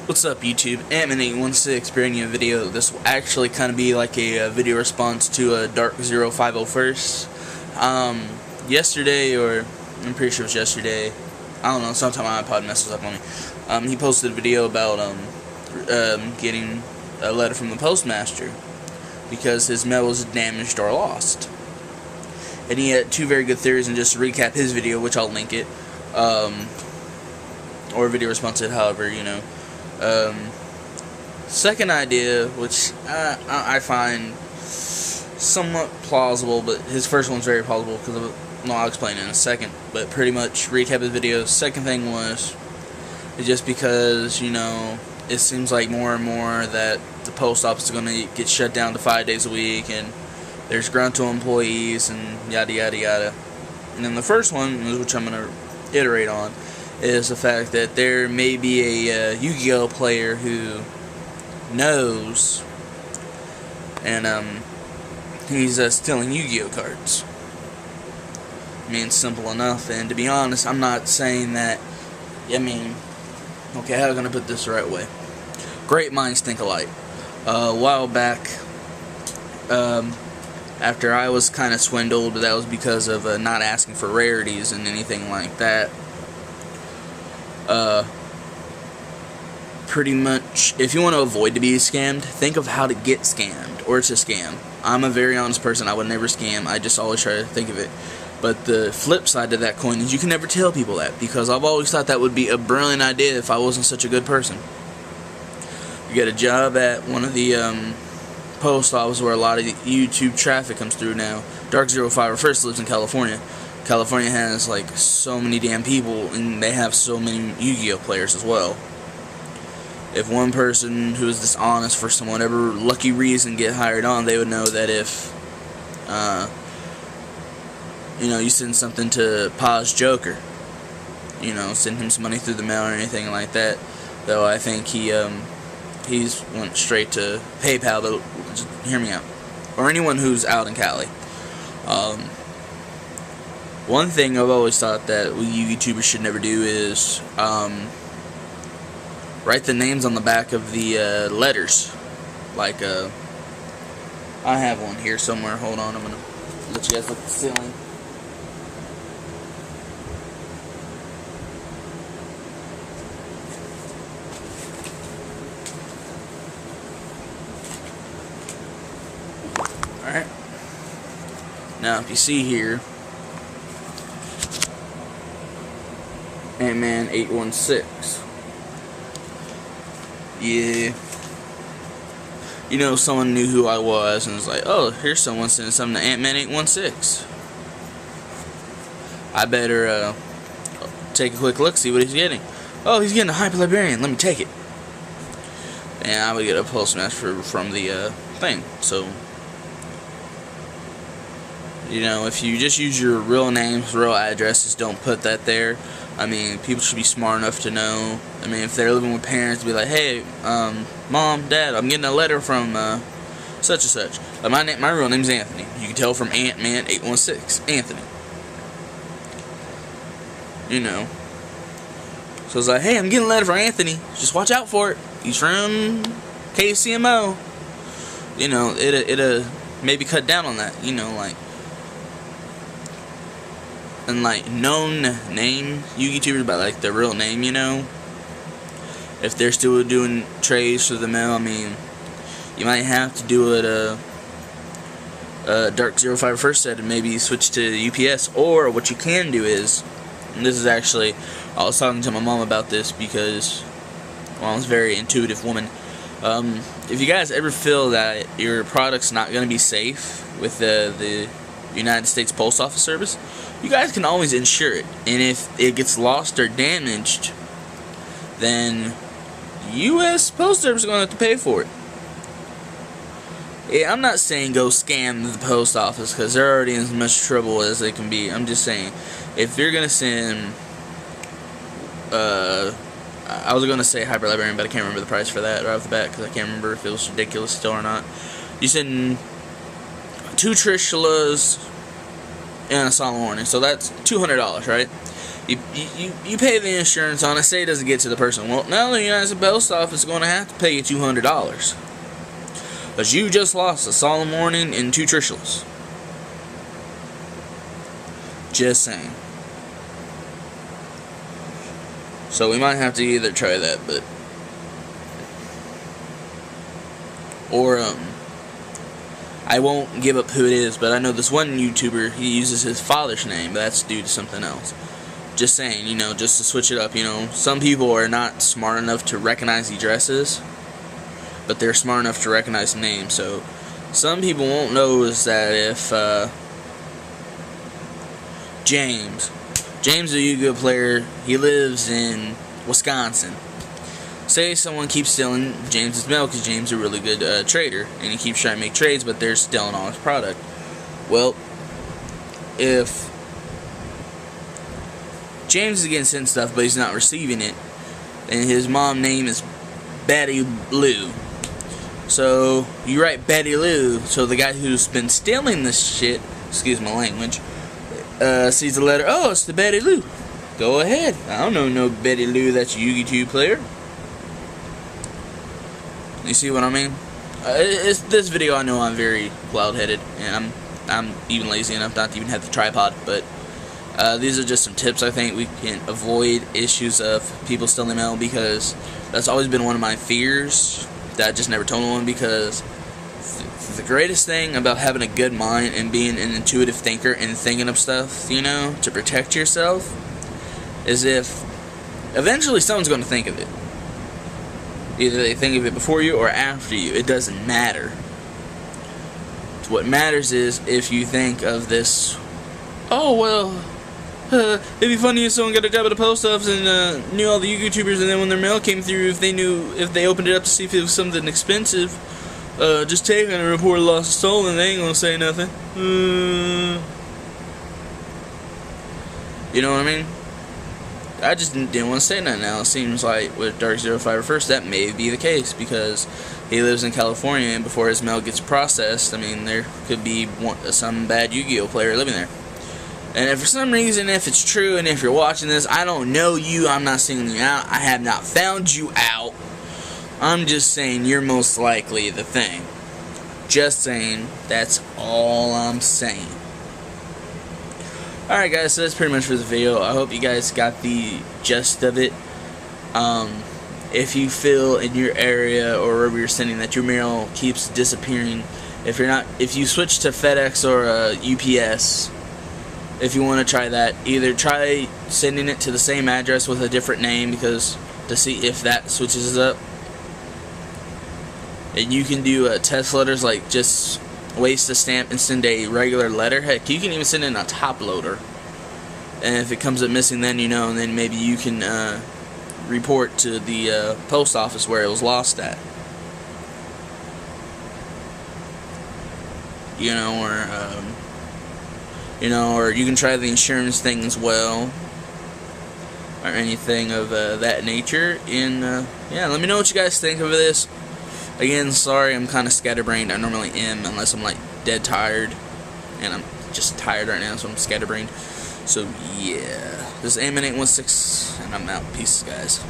What's up, YouTube? Antman816 bringing you a video. This will actually kind of be like a video response to a Dark 0501st. Yesterday, or I'm pretty sure it was yesterday, I don't know, sometime my iPod messes up on me. He posted a video about getting a letter from the postmaster because his mail was damaged or lost. And he had two very good theories, and just to recap his video, which I'll link it, or video response it, however, you know. Second idea, which I find somewhat plausible, but his first one's very plausible because I'll explain it in a second. But pretty much recap his video. Second thing was just because, you know, it seems like more and more that the post office is going to get shut down to 5 days a week, and there's gruntle employees and yada yada yada. And then the first one, which I'm going to iterate on, is the fact that there may be a Yu-Gi-Oh player who knows, and he's stealing Yu-Gi-Oh cards. I mean, it's simple enough. And to be honest, I'm not saying that. I mean, okay, how am I gonna put this the right way? Great minds think alike. A while back, after I was kind of swindled, but that was because of not asking for rarities and anything like that. Pretty much, if you want to avoid to be scammed, think of how to get scammed, or it's a scam. I'm a very honest person. I would never scam. I just always try to think of it. But the flip side to that coin is you can never tell people that, because I've always thought that would be a brilliant idea if I wasn't such a good person. You get a job at one of the post offices where a lot of YouTube traffic comes through now. Dark 0501st lives in California. California has like so many damn people, and they have so many Yu-Gi-Oh players as well. If one person who is dishonest for some whatever lucky reason get hired on, they would know that if you know, you send something to Pa's Joker, you know, send him some money through the mail or anything like that. Though I think he's went straight to PayPal. But just hear me out, or anyone who's out in Cali. One thing I've always thought that we YouTubers should never do is write the names on the back of the letters. Like, I have one here somewhere. Hold on, I'm gonna let you guys look at the ceiling. Alright. Now, if you see here, Antman816. Yeah. You know, someone knew who I was and was like, oh, here's someone sending something to Antman816. I better take a quick look, see what he's getting. Oh, he's getting a Hyper Librarian. Let me take it. And I would get a postmaster from the thing. So, you know, if you just use your real names, real addresses, don't put that there. I mean, people should be smart enough to know. I mean, if they're living with parents, be like, hey, Mom, Dad, I'm getting a letter from such and such. My real name's Anthony. You can tell from Antman816, Anthony. You know. So it's like, hey, I'm getting a letter from Anthony. Just watch out for it. He's from KCMO. You know, it'll maybe cut down on that. You know, like. And like known name YouTubers by like their real name, you know, if they're still doing trades for the mail, I mean, you might have to do it Dark 0501st said, and maybe switch to UPS. Or what you can do is, and this is actually, I was talking to my mom about this because, well, I'm a very intuitive woman. If you guys ever feel that your product's not going to be safe with the United States Post Office Service, you guys can always insure it. And if it gets lost or damaged, then U.S. Post Service is going to have to pay for it. Yeah, I'm not saying go scam the post office, because they're already in as much trouble as they can be. I'm just saying, if you're going to send, I was going to say Hyper Librarian, but I can't remember the price for that right off the bat, because I can't remember if it was ridiculous still or not. You send 2 Trishulas and a solemn warning, so that's $200, right? You pay the insurance on it, say it doesn't get to the person. Well, now the United States Post Office is going to have to pay you $200. Because you just lost a solemn warning and 2 trishles. Just saying. So we might have to either try that, but... Or, I won't give up who it is, but I know this one YouTuber, he uses his father's name, but that's due to something else. Just saying, you know, just to switch it up, you know. Some people are not smart enough to recognize the addresses, but they're smart enough to recognize the name. So, some people won't know is that if, James is a Yu-Gi-Oh player, he lives in Wisconsin. Say someone keeps stealing James's mail because James is a really good trader, and he keeps trying to make trades, but they're stealing all his product. Well, if James is getting sent stuff, but he's not receiving it, and his mom name is Betty Lou. So you write Betty Lou, so the guy who's been stealing this shit, excuse my language, sees the letter. Oh, it's the Betty Lou. Go ahead. I don't know no Betty Lou that's a Yu-Gi-Oh player. You see what I mean? This video, I know I'm very cloud-headed, and I'm even lazy enough not to even have the tripod, but these are just some tips I think we can avoid issues of people stealing mail, because that's always been one of my fears that I just never told anyone, because the greatest thing about having a good mind and being an intuitive thinker and thinking of stuff, you know, to protect yourself, is if eventually someone's going to think of it. Either they think of it before you or after you. It doesn't matter. What matters is if you think of this, oh, well, it'd be funny if someone got a job at the post office and knew all the YouTubers, and then when their mail came through, if they opened it up to see if it was something expensive, just take it and report a lost or stolen, they ain't gonna say nothing. You know what I mean? I just didn't want to say that now. It seems like with Dark05 First, that may be the case, because he lives in California, and before his mail gets processed, I mean, there could be some bad Yu-Gi-Oh player living there. And if for some reason, if it's true, and if you're watching this, I don't know you, I'm not singling you out, I have not found you out, I'm just saying you're most likely the thing. Just saying, that's all I'm saying. Alright guys, so that's pretty much for the video. I hope you guys got the gist of it. If you feel in your area or wherever you're sending that your mail keeps disappearing, if you switch to FedEx or UPS, if you want to try that, either try sending it to the same address with a different name, because to see if that switches up. And you can do test letters, like just waste a stamp and send a regular letter. Heck, you can even send in a top loader, and if it comes up missing, then you know, and then maybe you can report to the post office where it was lost at, you know, or you can try the insurance thing as well, or anything of that nature. And yeah, let me know what you guys think of this. Again, sorry, I'm kind of scatterbrained. I normally am, unless I'm like dead tired, and I'm just tired right now, so I'm scatterbrained. So yeah, this is Aimman816, and I'm out. Peace, guys.